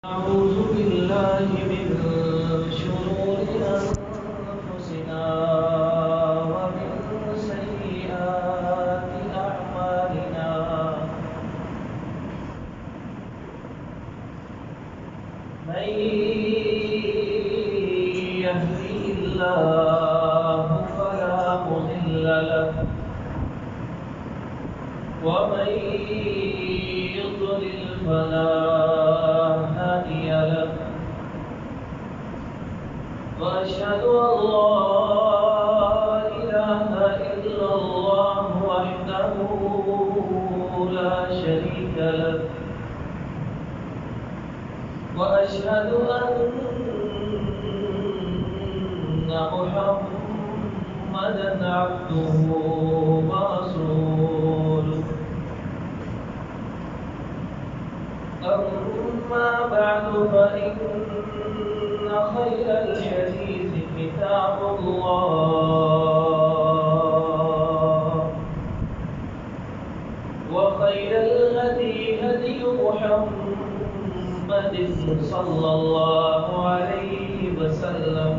أعوذ بالله من شرور أنفسنا ومن سيئات أعمالنا من يهده الله فلا مضل له ومن يضلل فلا هادي له وأشهد أن لا إله إلا الله وحده لا شريك له وأشهد أن محمدا عبده ورسوله أما بعد فإن خير الحديث كتاب الله وخير الهدي هدي محمد صلى الله عليه وسلم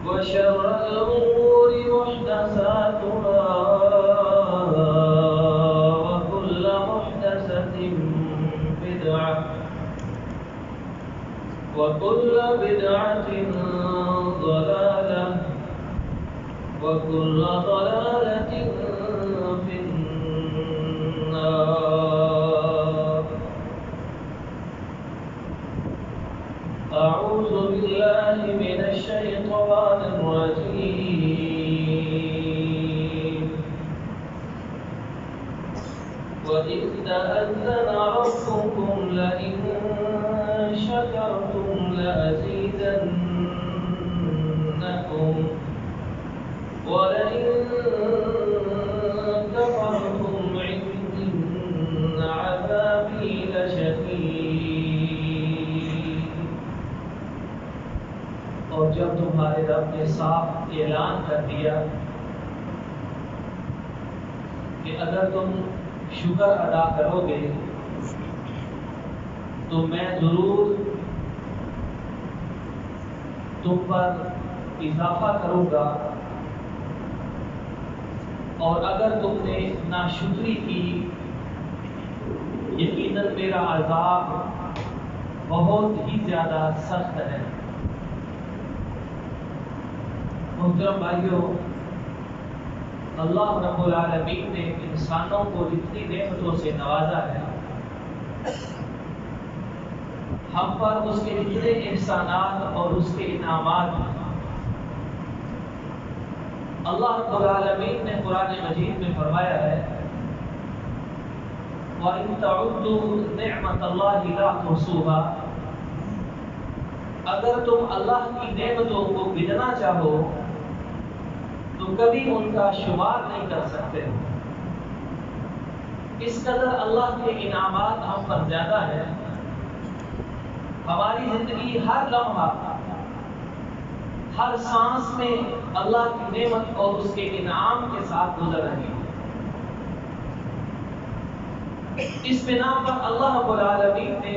وشر الأمور محدثاتها وكل محدثة بدعة وكل بدعة ضلالة وكل ضلالة في النار. أعوذ بالله من الشيطان الرجيم. وإذ تأذن ربكم لئن شكرتم لأزيدنكم ولئن كفرتم إن عذابي لشديد. اور جب تمہارے رب نے صاف اعلان کر دیا کہ اگر تم شکر ادا کرو گے تو میں ضرور تم پر اضافہ کروں گا، اور اگر تم نے ناشکری کی یقیناً میرا عذاب بہت ہی زیادہ سخت ہے. محترم بھائیو، اللہ رب العالمین نے انسانوں کو جتنی نعمتوں سے نوازا ہے، ہم پر اس کے جتنے احسانات اور اس کے انعامات ہیں، اللہ رب العالمین نے قرآن مجید میں فرمایا ہے وَإِن تَعُدُّوا نِعْمَةَ اللَّهِ لَا تُحْصُوهَا. اگر تم اللہ کی نعمتوں کو گننا چاہو تو کبھی ان کا شمار نہیں کر سکتے. اس قدر اللہ کے انعامات ہم پر زیادہ ہیں. ہماری زندگی ہر لمحہ ہر سانس میں اللہ کی نعمت اور اس کے انعام کے ساتھ گزر رہی ہے. اس بنا پر اللہ رب العالمین نے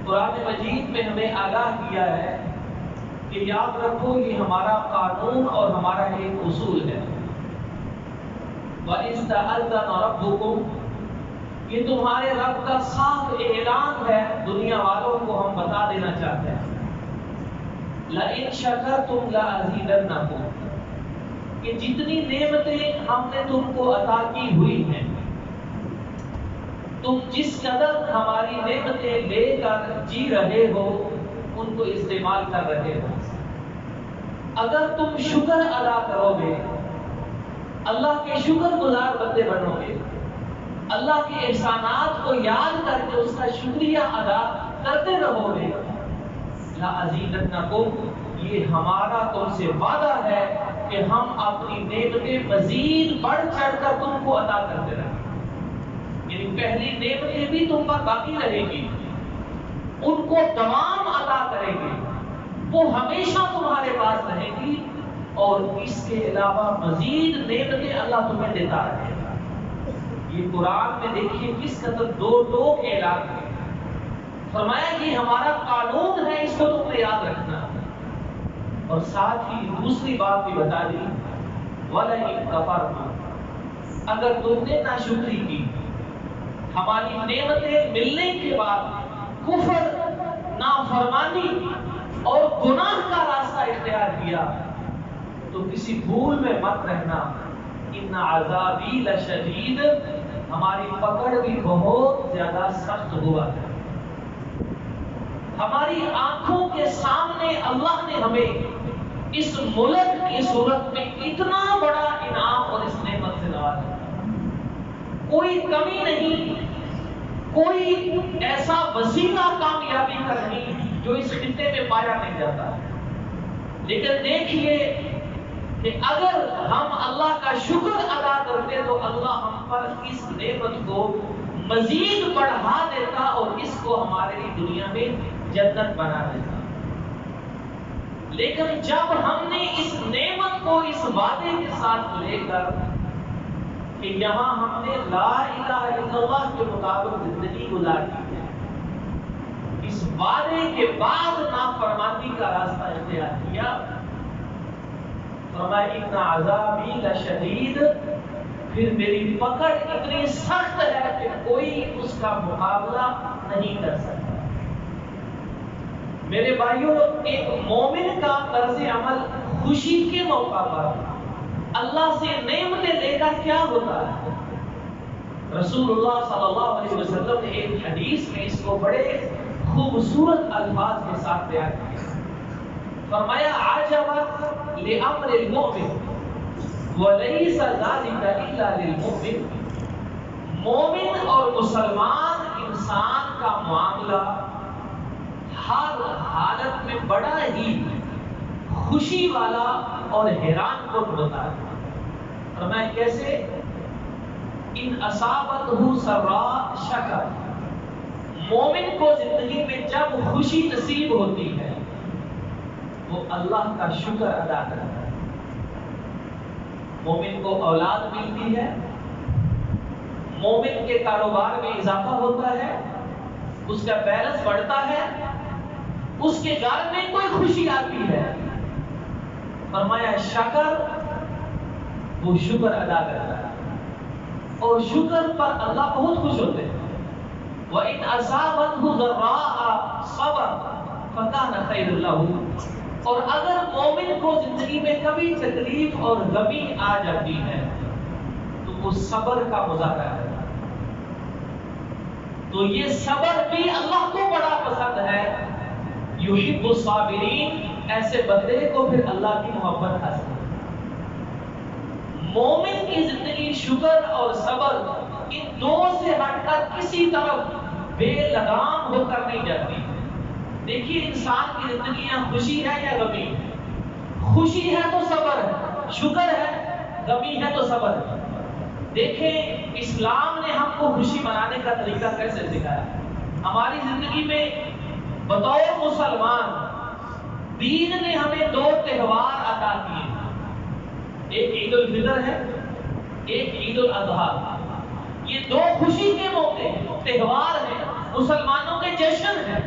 قرآن مجید میں ہمیں آگاہ کیا ہے کہ یاد رکھو یہ ہمارا قانون اور ہمارا ایک اصول ہے. وَإِذْ تَأَذَّنَ رَبُّكُمْ، یہ تمہارے رب کا صاف اعلان ہے، دنیا والوں کو ہم بتا دینا چاہتے ہیں. لَإِن شَكَرْتُمْ لَأَزِيدَنَّكُمْ، کہ جتنی نعمتیں ہم نے تم کو عطا کی ہوئی ہیں، تم جس قدر ہماری نعمتیں لے کر جی رہے ہو ان کو استعمال کر رہے ہو، اگر تم شکر ادا کرو گے، اللہ کے شکر گزار بندے بنو گے، اللہ کے احسانات کو یاد کر کے اس کا شکریہ ادا کرتے رہو گے، لَأَزِيدَنَّكُمْ، یہ ہمارا تم سے وعدہ ہے کہ ہم اپنی نعمتیں مزید بڑھ چڑھ کر تم کو عطا کرتے رہیں. یعنی پہلی نعمتیں بھی تم پر باقی رہے گی، ان کو تمام عطا کریں گے، وہ ہمیشہ تمہارے پاس رہیں گی، اور اس کے علاوہ مزید نعمتیں اللہ تمہیں دیتا رہے گا. یہ قرآن میں دیکھیے کس قدر دو ٹوک اعلان ہے. فرمایا کہ ہمارا قانون ہے، اس کو تم نے یاد رکھنا. اور ساتھ ہی دوسری بات بھی بتا دی، وَلَئِن كَفَرْتُمْ، اگر تم نے ناشکری کی، ہماری نعمتیں ملنے کے بعد کفر، نافرمانی اور گناہ کا راستہ اختیار کیا، تو کسی بھول میں مت رہنا، ان عذابی لشدید، ہماری پکڑ بھی بہت زیادہ سخت ہوا ہے. ہماری آنکھوں کے سامنے اللہ نے ہمیں اس ملک کی صورت میں اتنا بڑا انعام اور اس نعمت سے نوازا، کوئی کمی نہیں، کوئی ایسا وسیلہ کامیابی کا نہیں جو اس خطے میں پایا نہیں جاتا. لیکن دیکھیے کہ اگر ہم اللہ کا شکر ادا کرتے تو اللہ ہم پر اس نعمت کو مزید بڑھا دیتا اور اس کو ہمارے لیے دنیا میں جنت بنا دیتا. لیکن جب ہم نے اس نعمت کو اس وعدے کے ساتھ لے کر کہ یہاں ہم نے لا الہ الا اللہ کے مطابق زندگی گزاری ہے، اس وعدے کے بعد نافرمانی کا راستہ اختیار کیا، فرمایا ان عذابی لشدید، پھر میری پکڑ اتنی سخت ہے کہ کوئی اس کا مقابلہ نہیں کر سکتا. میرے بھائیوں، ایک مومن کا طرز عمل خوشی کے موقع پر اللہ سے نعمتیں لے کر کیا ہوتا ہے؟ رسول اللہ صلی اللہ علیہ وسلم نے ایک حدیث میں اس کو بڑے خوبصورت الفاظ کے ساتھ بیان کیا. فرمایا عجبا لامر المؤمن وليس ذلك الا للمؤمن، مومن اور مسلمان انسان کا معاملہ ہر حالت میں بڑا ہی خوشی والا اور حیران کن ہوتا ہے. فرمایا کیسے؟ ان اصابتہ سراء شکر، مومن کو زندگی میں جب خوشی نصیب ہوتی ہے وہ اللہ کا شکر ادا کرتا ہے. مومن کو اولاد ملتی ہے، مومن کے کاروبار میں اضافہ ہوتا ہے، اس کا بیلنس بڑھتا ہے، اس کے گھر میں کوئی خوشی آتی ہے. فرمایا شکر، وہ شکر ادا کرتا ہے اور شکر پر اللہ بہت خوش ہوتے ہیں. وَإِنْ أَصَابَتْهُ ضَرَّاءَ صَبَرَ فَكَانَ خَيْرٌ لَهُ، اور اگر مومن کو زندگی میں کبھی تکلیف اور غمی آ جاتی ہے تو وہ صبر کا مظاہرہ ہے. تو یہ صبر بھی اللہ کو بڑا پسند ہے. یحب الصابرین، ایسے بندے کو پھر اللہ کی محبت حاصل ہے. مومن کی زندگی شکر اور صبر ان دو سے ہٹ کر کسی طرف بے لگام ہو کر نہیں جاتی. دیکھیے انسان کی زندگی یہاں خوشی ہے یا غمی ہے؟ خوشی ہے تو صبر ہے، شکر ہے، غمی ہے تو صبر ہے. دیکھیں اسلام نے ہم کو خوشی منانے کا طریقہ کیسے سکھایا. ہماری زندگی میں بطور مسلمان دین نے ہمیں دو تہوار عطا کیے، ایک عید الفطر ہے، ایک عید الاضحیٰ. یہ دو خوشی کے موقع تہوار ہیں، مسلمانوں کے جشن ہیں.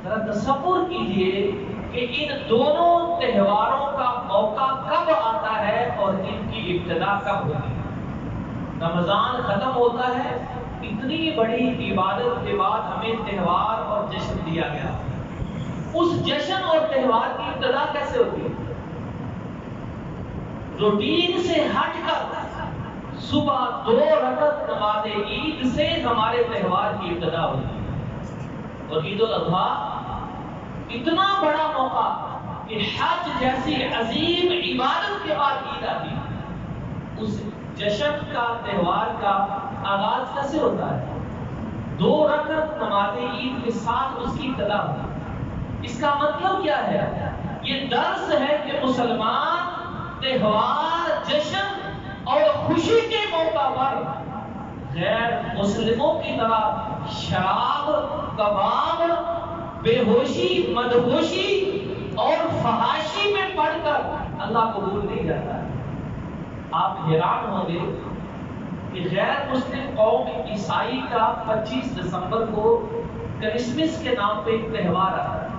ذرا تصور کیجئے کہ ان دونوں تہواروں کا موقع کب آتا ہے اور ان کی ابتدا کب ہوتی ہے. رمضان ختم ہوتا ہے، اتنی بڑی عبادت کے بعد ہمیں تہوار اور جشن دیا گیا. اس جشن اور تہوار کی ابتدا کیسے ہوتی ہے؟ روٹین سے ہٹ کر صبح 2 رکعت نماز عید سے ہمارے تہوار کی ابتدا ہوتی ہے. اور عید الاضحیٰ اتنا بڑا موقع کہ حج جیسی عظیم عبادت کے بعد عید آتی ہے. اس جشن کا تہوار کا آغاز کیسے ہوتا ہے؟ 2 رکعت نماز عید کے ساتھ اس کی ابتدا ہوتی ہے. اس کا مطلب کیا ہے؟ یہ درس ہے کہ مسلمان تہوار، جشن اور خوشی کے موقع پر غیر مسلموں کی طرح شراب، کباب، بے ہوشی، مدہوشی اور فحاشی میں پڑھ کر اللہ قبول نہیں جاتا ہے. آپ حیران ہوں گے کہ غیر مسلم قوم عیسائی کا 25 دسمبر کو کرسمس کے نام پہ ایک تہوار آتا ہے.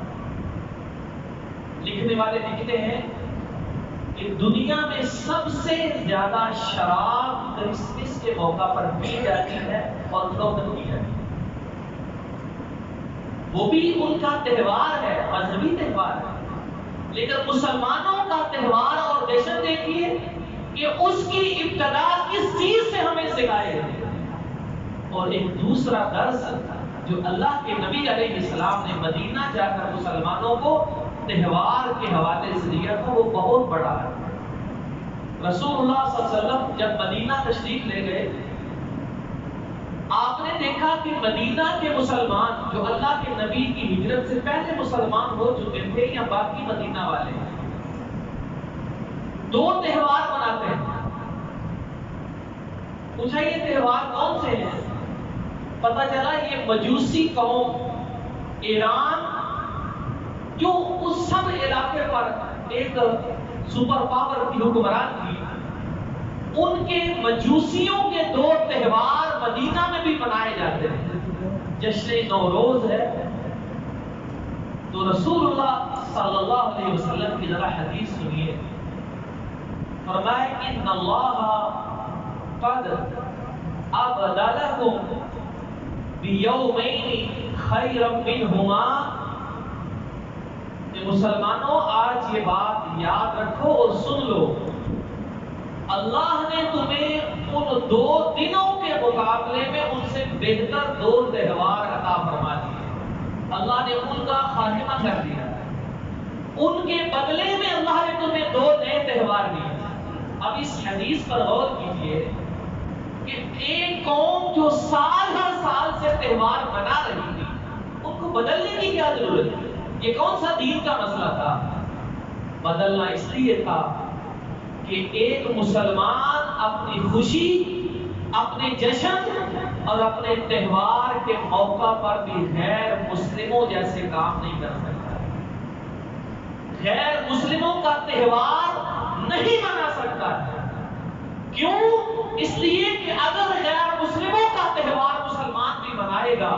لکھنے والے لکھتے ہیں کہ دنیا میں سب سے زیادہ شراب کرسمس کے موقع پر پی جاتی ہے اور فروخت کی جاتی ہے. وہ بھی ان کا تہوار ہے، مذہبی تہوار ہے، لیکن مسلمانوں کا تہوار اور جشن دیکھیے کہ اس کی ابتدا کس چیز سے ہمیں سکھائے. اور ایک دوسرا درس جو اللہ کے نبی علیہ السلام نے مدینہ جا کر مسلمانوں کو تہوار کے حوالے سے دیا تھا، وہ بہت بڑا ہے. رسول اللہ صلی اللہ علیہ وسلم جب مدینہ تشریف لے گئے، آپ نے دیکھا کہ مدینہ کے مسلمان جو اللہ کے نبی کی ہجرت سے پہلے مسلمان ہو چکے تھے یا باقی مدینہ والے، دو تہوار مناتے ہیں. پوچھا یہ تہوار کون سے ہیں؟ پتا چلا یہ مجوسی قوم ایران جو اس سب علاقے پر ایک سپر پاور کی حکمران تھی، ان کے مجوسیوں کے دو تہوار مدینہ میں بھی منائے جاتے ہیں. جشن نوروز ہے. تو رسول اللہ صلی اللہ علیہ وسلم کی ذرا حدیث سنیے. فرمائے ان اللہ قد ابدلکم بیومین خیرا منہما. کہ مسلمانوں آج یہ بات یاد رکھو اور سن لو، اللہ نے تمہیں ان دو دنوں کے مقابلے میں ان سے بہتر دو تہوار عطا فرما دیے. اللہ نے ان کا خاتمہ کر دیا، ان کے بدلے میں اللہ نے تمہیں دو نئے تہوار دیے. اب اس حدیث پر غور کیجیے کہ ایک قوم جو سال ہر سال سے تہوار منا رہی تھی، ان کو بدلنے کی کیا ضرورت ہے؟ یہ کون سا دین کا مسئلہ تھا؟ بدلنا اس لیے تھا کہ ایک مسلمان اپنی خوشی، اپنے جشن اور اپنے تہوار کے موقع پر بھی غیر مسلموں جیسے کام نہیں کر سکتا. غیر مسلموں کا تہوار نہیں منا سکتا ہے. کیوں؟ اس لیے کہ اگر غیر مسلموں کا تہوار مسلمان بھی منائے گا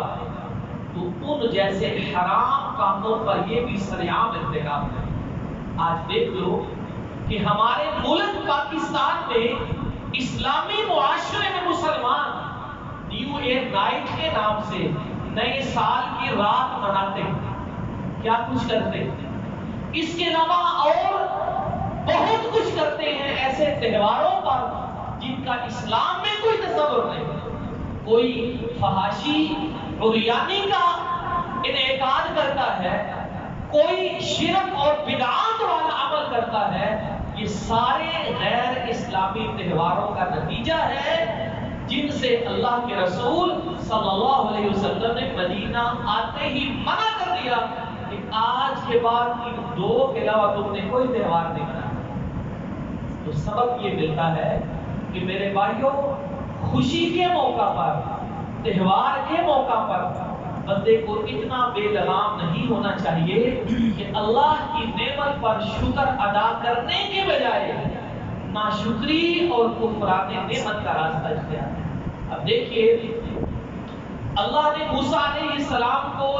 تو ان جیسے حرام کاموں پر یہ بھی سرعام ارتکاب ہے. آج دیکھ لو کہ ہمارے ملک پاکستان میں اسلامی معاشرے میں مسلمان نیو ایئر نائٹ کے نام سے نئے سال کی رات مناتے ہیں. کیا کچھ کرتے ہیں؟ اس کے علاوہ اور بہت کچھ کرتے ہیں ایسے تہواروں پر جن کا اسلام میں کوئی تصور نہیں. کوئی فحاشی عریانی کا انعقاد کرتا ہے، کوئی شرک اور بدعات والا عمل کرتا ہے. یہ سارے غیر اسلامی تہواروں کا نتیجہ ہے جن سے اللہ کے رسول صلی اللہ علیہ وسلم نے مدینہ آتے ہی منع کر دیا کہ آج کے بعد ان دو کے علاوہ تم نے کوئی تہوار نہیں منایا. تو سبب یہ ملتا ہے کہ میرے بھائیوں، خوشی کے موقع پر، تہوار کے موقع پر بندے کو اتنا بے لگام نہیں ہونا چاہیے کہ اللہ کی نعمت پر شکر ادا کرنے کے بجائے ناشکری اور کفران نعمت کا راستہ اختیار ہے. اب دیکھیے، اللہ نے موسیٰ علیہ السلام کو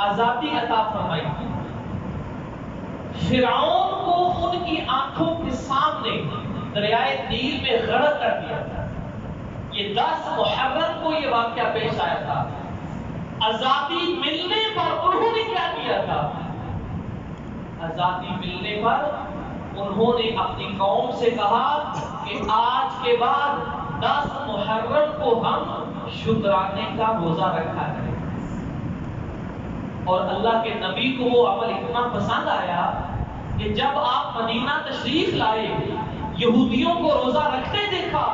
آزادی عطا فرمائی. فرعون کو ان کی آنکھوں کے سامنے دریائے نیل میں غرق کر دیا تھا. یہ 10 محرم کو یہ واقعہ پیش آیا تھا. آزادی ملنے پر انہوں نے کیا کیا تھا؟ آزادی ملنے پر انہوں نے اپنی قوم سے کہا کہ آج کے بعد 10 محرم کو ہم شکرانے کا روزہ رکھا کریں. اور اللہ کے نبی کو وہ عمل اتنا پسند آیا کہ جب آپ مدینہ تشریف لائے، یہودیوں کو روزہ رکھتے دیکھا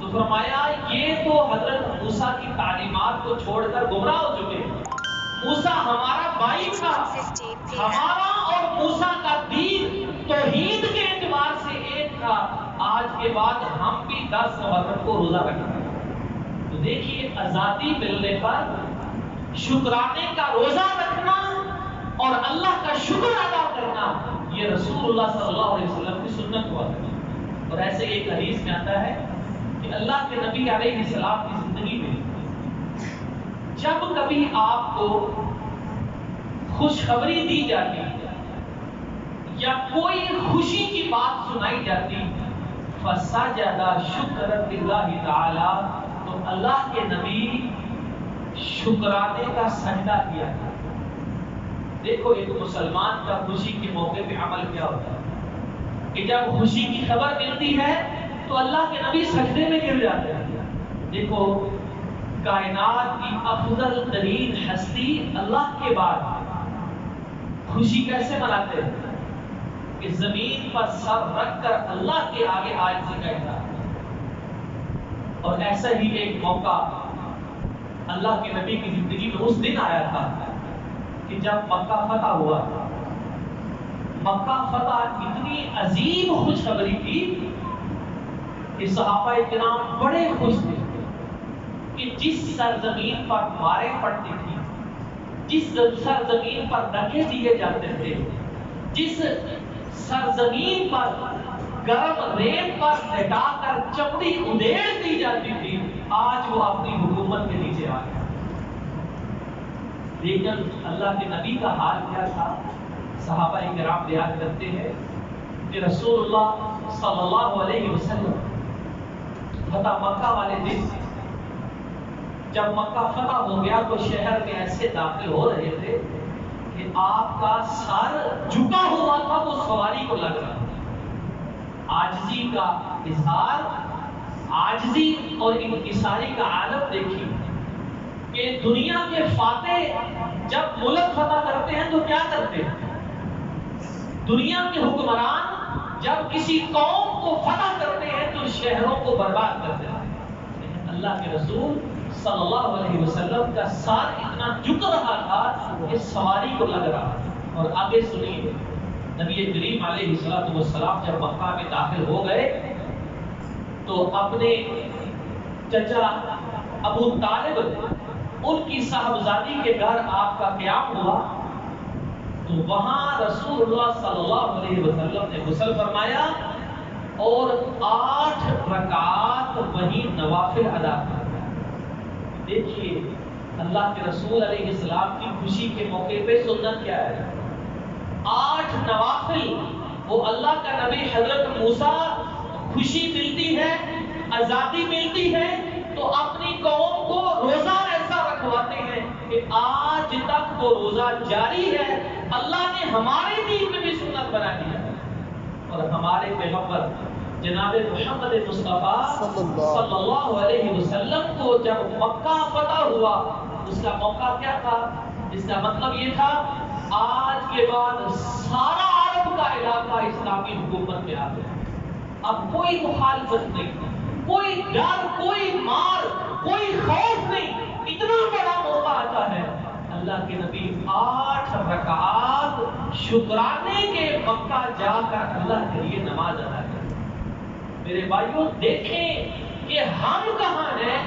تو فرمایا یہ تو حضرت موسیٰ کی تعلیمات کو چھوڑ کر گمراہ ہو چکے ہیں. موسیٰ ہمارا بھائی تھا، ہمارا اور موسیٰ کا دین توحید کے اعتبار سے ایک تھا. آج کے بعد ہم بھی 10 محرم کو روزہ رکھیں. تو دیکھیے، آزادی ملنے پر شکرانے کا روزہ رکھنا اور اللہ کا شکر ادا کرنا، یہ رسول اللہ صلی اللہ علیہ وسلم کی سنت ہوا ہے. اور ایسے ایک حدیث میں آتا ہے کہ کہ اللہ کے نبی علیہ السلام کی زندگی میں جب کبھی آپ کو خوشخبری دی جاتی یا کوئی خوشی کی بات سنائی جاتی، فسجد شکر للہ تعالی، تو اللہ کے نبی شکرانے کا سجدہ کیا تھا۔ دیکھو ایک مسلمان کا خوشی کے موقع پہ عمل کیا ہوتا ہے کہ جب خوشی کی خبر ملتی ہے تو اللہ کے نبی سجدے میں گر جاتے ہیں۔ دیکھو کائنات کی افضل ترین ہستی اللہ کے بعد خوشی کیسے مناتے ہیں کہ زمین پر سر رکھ کر اللہ کے آگے عاجزی کرتا ہے۔ اور ایسا ہی ایک موقع اللہ کے نبی کی زندگی میں اس دن آیا تھا کہ جب مکہ فتح ہوا۔ مکہ فتح اتنی عظیم خوشخبری تھی کہ صحابہ کرام بڑے خوش تھے کہ جس سرزمین پر ماریں پڑتی تھی، جس سرزمین پر دھکے دیے جاتے تھے، جس سرزمین پر گرم ریت پر لٹا کر چمڑی ادھیڑ دی جاتی تھی، آج وہ اپنی حکومت کے نیچے آ گیا۔ لیکن اللہ کے نبی کا حال کیا تھا؟ صحابہ کرام بیان کرتے ہیں کہ رسول اللہ صلی اللہ علیہ وسلم فتح مکہ والے دن جب مکہ فتح ہو گیا تو شہر میں ایسے داخل ہو رہے تھے کہ آپ کا سر جھکا ہوا تھا، وہ سواری کو لگ رہا تھا۔ عاجزی کا اظہار، عاجزی اور انکساری کا عالم دیکھیے کہ دنیا کے فاتح جب ملک فتح کرتے ہیں تو کیا کرتے ہیں؟ دنیا کے حکمران جب کسی قوم کو فتح کرتے ہیں تو شہروں کو برباد کرتے ہیں۔ لیکن اللہ کے رسول صلی اللہ علیہ وسلم کا سر اتنا جھک رہا تھا کہ سواری کو لگ رہا تھا۔ اور آگے سنیے، نبی کریم علیہ السلام جب مکہ میں داخل ہو گئے تو اپنے چچا ابو طالب ان کی صاحبزادی کے گھر آپ کا قیام ہوا تو وہاں رسول اللہ صلی اللہ علیہ وسلم نے غسل فرمایا اور 8 رکعات وہیں نوافل ادا کر۔ دیکھیے اللہ کے رسول علیہ السلام کی خوشی کے موقع پہ سنت کیا ہے؟ 8 نوافل۔ وہ اللہ کا نبی حضرت موسیٰ خوشی ملتی ہے، آزادی ملتی ہے تو اپنی قوم کو روزہ ایسا رکھواتے ہیں کہ آج تک وہ روزہ جاری ہے۔ اللہ نے ہمارے دین میں بھی سنت بنا دیا اور ہمارے پیغمبر جناب محمد مصطفیٰ صلی اللہ علیہ وسلم کو جب مکہ فتح ہوا اس کا موقع کیا تھا؟ اس کا مطلب یہ تھا آج کے بعد سارا عرب کا علاقہ اسلامی حکومت میں آ گیا۔ اب کوئی مخالفت نہیں، کوئی ڈر، کوئی مار، کوئی خوف نہیں۔ اتنا بڑا موقع آتا ہے، اللہ کے نبی 8 رکعات شکرانے کے مکہ جا کر اللہ کے لیے نماز ادا کرتے۔ میرے بھائیوں دیکھیں کہ ہم کہاں ہیں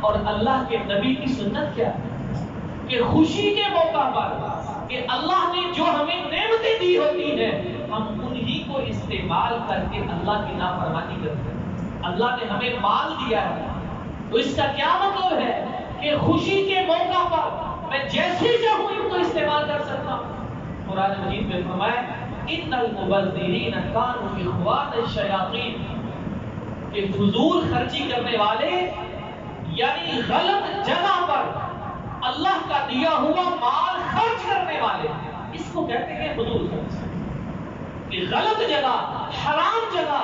اور اللہ کے نبی کی سنت کیا ہے کہ خوشی کے موقع پر کہ اللہ نے جو ہمیں نعمتیں دی ہوتی ہیں ہم انہی کو استعمال کر کے اللہ کی نافرمانی کرتے ہیں۔ اللہ نے ہمیں مال دیا ہے تو اس کا کیا مطلب ہے کہ خوشی کے موقع پر میں جیسے چاہوں ان کو استعمال کر سکتا ہوں۔ قرآن مجید میں فرمایا ان المبذرین کانوا اخوان الشیاطین، کہ فضول خرچی کرنے والے یعنی غلط جگہ پر اللہ کا دیا ہوا مال خرچ کرنے والے، اس کو کہتے ہیں فضول خرچ، کہ غلط جگہ، حرام جگہ،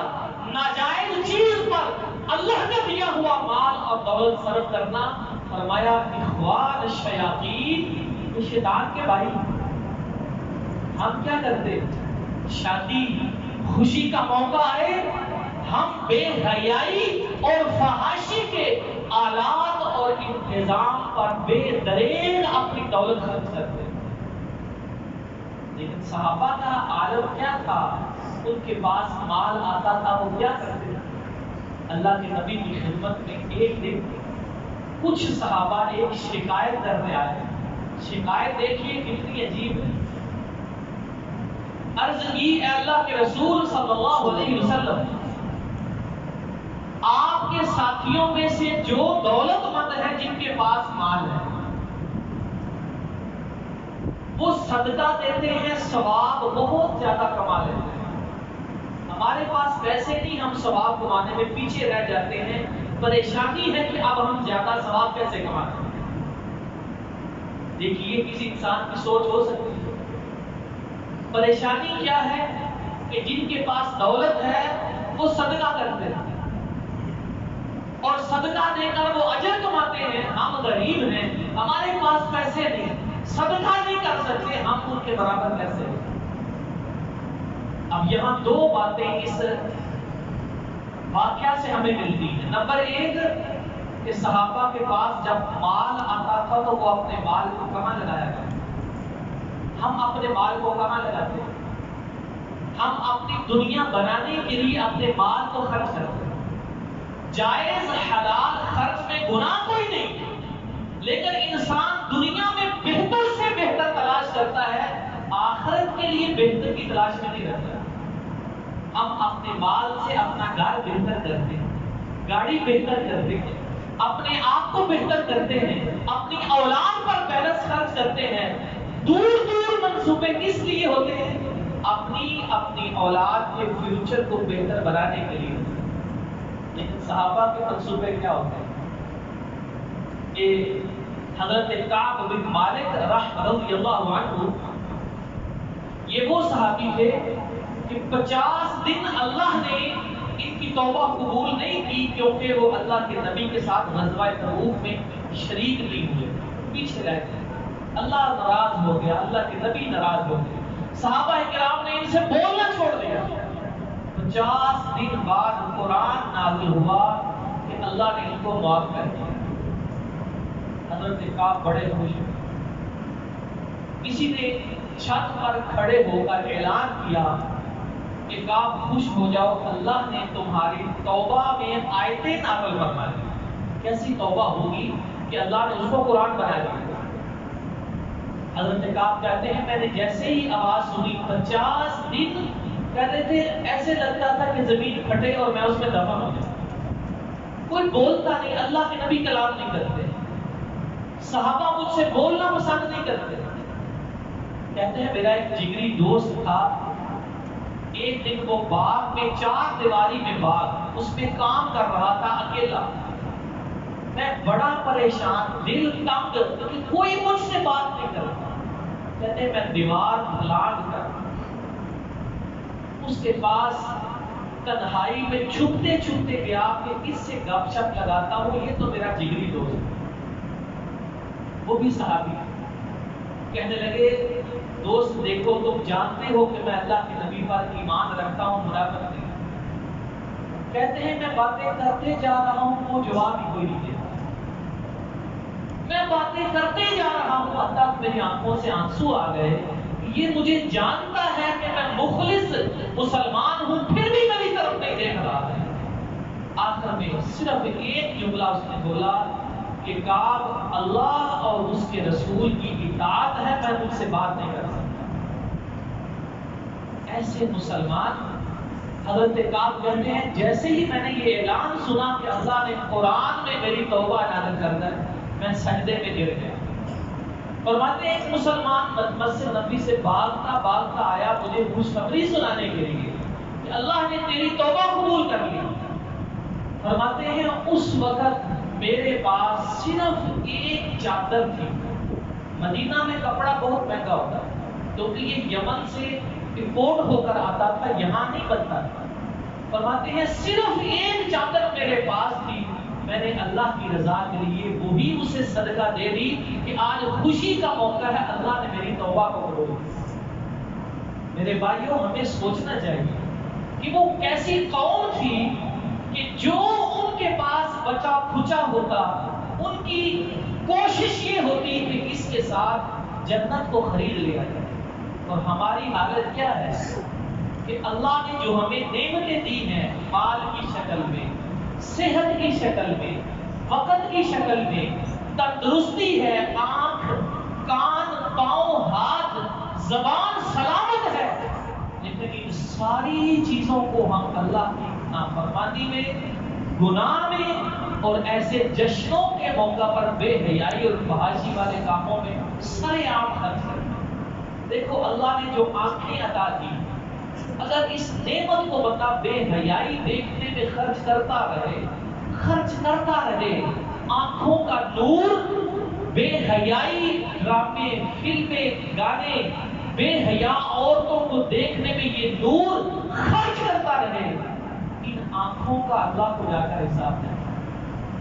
ناجائز چیز پر اللہ کا دیا ہوا مال اور دولت صرف کرنا۔ فرمایا اخوان الشیاطین، یہ شیطان کے بھائی۔ ہم کیا کرتے؟ شادی خوشی کا موقع آئے ہم بے حیائی اور فحاشی کے آلات اور انتظام پر بے دریغ اپنی دولت خرچ کرتے۔ لیکن صحابہ کا عالم کیا تھا؟ ان کے پاس مال آتا تھا وہ کیا کرتے؟ اللہ کے نبی کی خدمت میں ایک دن کچھ صحابہ ایک شکایت کرنے آئے۔ شکایت دیکھیے کتنی عجیب ہے۔ عرض کی اے اللہ کے رسول صلی اللہ علیہ وسلم، آپ کے ساتھیوں میں سے جو دولت مند ہے، جن کے پاس مال ہے، وہ صدقہ دیتے ہیں، ثواب بہت زیادہ کما لیتے ہیں۔ ہمارے پاس پیسے نہیں، ہم ثواب کمانے میں پیچھے رہ جاتے ہیں۔ پریشانی ہے کہ اب ہم زیادہ ثواب کیسے کماتے ہیں۔ دیکھیے کسی انسان کی سوچ ہو سکتی ہے۔ پریشانی کیا ہے کہ جن کے پاس دولت ہے وہ صدقہ کرتے ہیں اور صدقہ دے کر وہ اجر کماتے ہیں۔ ہم غریب ہیں، ہمارے پاس پیسے نہیں، صدقہ نہیں کر سکتے، ہم ان کے برابر کیسے ہیں؟ اب یہاں دو باتیں اس واقعہ سے ہمیں ملتی ہیں۔ نمبر ایک کہ صحابہ کے پاس جب مال آتا تھا تو وہ اپنے مال کو کہاں لگایا کرتے؟ ہم اپنے مال کو کہاں لگاتے ہیں؟ ہم اپنی دنیا بنانے کے لیے اپنے مال کو خرچ کرتے ہیں۔ جائز حلال خرچ میں گناہ کوئی نہیں، لیکن انسان دنیا میں بہتر سے بہتر تلاش کرتا ہے، آخرت کے لیے بہتر کی تلاش میں نہیں رہتا۔ ہم اپنے مال سے اپنا گھر بہتر کرتے ہیں، گاڑی بہتر کرتے ہیں، اپنے آپ کو بہتر کرتے ہیں، اپنی اولاد پر بیلنس خرچ کرتے ہیں۔ دور دور منصوبے کس لیے ہوتے ہیں؟ اپنی اولاد کے فیوچر کو بہتر بنانے کے لیے۔ لیکن صحابہ کے منصوبے کیا ہوتے ہیں؟ کہ حضرت کعب بن مالک رضی اللہ عنہ، یہ وہ صحابی تھے کہ 50 دن اللہ نے ان کی توبہ قبول نہیں کی، کیونکہ وہ اللہ کے نبی کے ساتھ غزوہ تبوک میں شریک نہیں ہوئے، پیچھے رہ گئے۔ اللہ ناراض ہو گیا، اللہ کے نبی ناراض ہو گئے، صحابہ کرام نے ان سے بولنا چھوڑ دیا۔ 50 دن بعد قرآن نازل ہوا کہ اللہ نے ان کو معاف کر دیا۔ حضرت کعب بڑے خوش ہوئے۔ کسی نے چھت پر کھڑے ہو کر اعلان کیا کہ کعب خوش ہو جاؤ، اللہ نے تمہاری توبہ میں آیتیں نازل فرما دی۔ کیسی توبہ ہوگی کہ اللہ نے اس کو قرآن بنا دیا۔ حضرت کعب کہتے ہیں میں نے جیسے ہی آواز سنی 50 دن کہتے تھے ایسے لگتا تھا کہ زمین پھٹے اور میں اس میں دفن ہو جاؤں۔ کوئی بولتا نہیں، اللہ کے نبی کلام نہیں کرتے، صحابہ مجھ سے بولنا پسند نہیں کرتے۔ کہتے ہیں میرا ایک جگری دوست تھا، ایک دن وہ باغ میں 4 دیواری میں باغ اس میں کام کر رہا تھا اکیلا۔ میں بڑا پریشان، دل تنگ کہ کوئی مجھ سے بات نہیں کرتا۔ کہتے ہیں میں دیوار پھلانگ کر اس کے پاس تنہائی میں چھپتے چھپتے گیا کہ اس سے گپ شپ لگاتا ہوں، یہ تو میرا جگری دوست ہے۔ وہ بھی صحابی کہنے لگے دوست دیکھو تم جانتے ہو کہ میں اللہ کے نبی پر ایمان رکھتا ہوں، منافق نہیں۔ کہتے ہیں میں باتیں کرتے جا رہا ہوں، وہ جواب ہی کوئی نہیں دیتا۔ میں باتیں کرتے جا رہا ہوں، حتیٰ کہ میری آنکھوں سے آنسو آ گئے۔ یہ مجھے جانتا ہے کہ میں مخلص مسلمان ہوں، پھر بھی میری طرف نہیں دیکھ رہا ہے۔ آخر میں صرف ایک جملہ اس نے بولا کہ کعب اللہ اور اس کے رسول کی اطاعت ہے، میں مجھ سے بات نہیں کر سکتا۔ ایسے مسلمان حضرت کعب کہتے ہیں جیسے ہی میں نے یہ اعلان سنا کہ اللہ نے قرآن میں میری توبہ نازل کر دی، میں سجدے میں گر گیا۔ فرماتے ہیں ایک مسلمان مسجد نبی سے بھاگتا بھاگتا آیا مجھے خوشخبری سنانے کے لیے کہ اللہ نے تیری توبہ قبول کر لی۔ فرماتے ہیں اس وقت میرے پاس صرف ایک چادر تھی۔ مدینہ میں کپڑا بہت مہنگا ہوتا ہے کیونکہ یہ یمن سے امپورٹ ہو کر آتا تھا، یہاں نہیں بنتا تھا۔ فرماتے ہیں صرف ایک چادر میرے پاس تھی، میں نے اللہ کی رضا کے لیے وہی اسے صدقہ دے دی کہ آج خوشی کا موقع ہے، اللہ نے میری توبہ کو قبول کیا۔ میرے بھائیوں ہمیں سوچنا چاہیے کہ وہ کیسی قوم تھی کہ جو ان کے پاس بچا کھچا ہوتا ان کی کوشش یہ ہوتی کہ اس کے ساتھ جنت کو خرید لیا جائے۔ اور ہماری حالت کیا ہے کہ اللہ نے جو ہمیں نعمتیں دی ہیں، مال کی شکل میں، صحت کی شکل میں، وقت کی شکل میں، تندرستی ہے، آنکھ، کان، پاؤں، ہاتھ، زبان سلامت ہے، لیکن ان ساری چیزوں کو ہم اللہ کی نافرمانی میں، گناہ میں اور ایسے جشنوں کے موقع پر بے حیائی اور فحاشی والے کاموں میں سارے عام خرچ کرنا. دیکھو اللہ نے جو آنکھیں عطا کی، اگر اس نعمت کو بندہ بے حیائی دیکھنے میں خرچ کرتا رہے، آنکھوں کا نور بے حیائی ڈرامے، فلمیں، گانے، بے حیا عورتوں کو دیکھنے میں یہ نور خرچ کرتا رہے، ان آنکھوں کا اللہ کو جا کر حساب دے.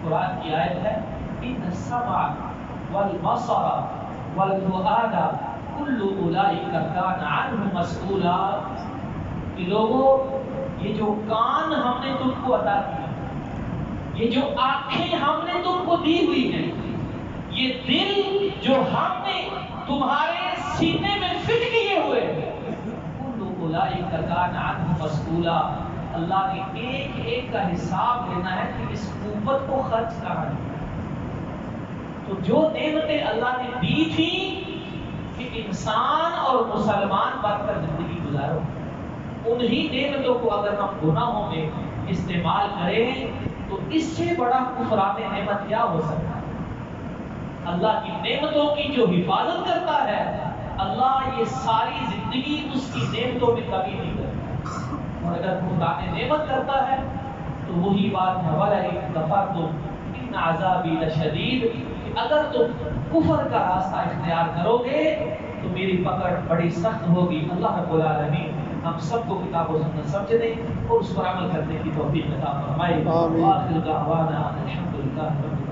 قرآن کی آیت ہے ان السمع والبصر والفؤاد کل اولئک کان عنہ مسئولا. کہ لوگوں، یہ جو کان ہم نے تم کو عطا کیا، یہ جو آنکھیں ہم نے تم کو دی ہوئی ہیں، یہ دل جو ہم نے تمہارے سینے میں فٹ کیے ہوئے، کل اولئک کان عنہ مسئولا. اللہ نے ایک ایک کا حساب لینا ہے کہ اس قوت کو خرچ کہاں کیا. تو جو نعمتیں اللہ نے دی تھی کہ انسان اور مسلمان بن کر زندگی گزارو، انہی نعمتوں کو اگر ہم گناہوں میں استعمال کریں تو اس سے بڑا کفران نعمت کیا ہو سکتا ہے. اللہ کی نعمتوں کی جو حفاظت کرتا ہے، اللہ یہ ساری زندگی اس کی نعمتوں میں کمی نہیں کرتا. اور اگر کفران نعمت کرتا ہے تو وہی بات ہے وَلَئِن كَفَرْتُمْ إِنَّ عَذَابِي لَشَدِيدٌ، کہ اگر تم کفر کا راستہ اختیار کرو گے تو میری پکڑ بڑی سخت ہوگی. اللہ رب العالمین ہم سب کو کتاب و سنت سمجھنے اور اس پر عمل کرنے کی توفیق عطا فرمائے. آخر دعوانا الحمدللہ رب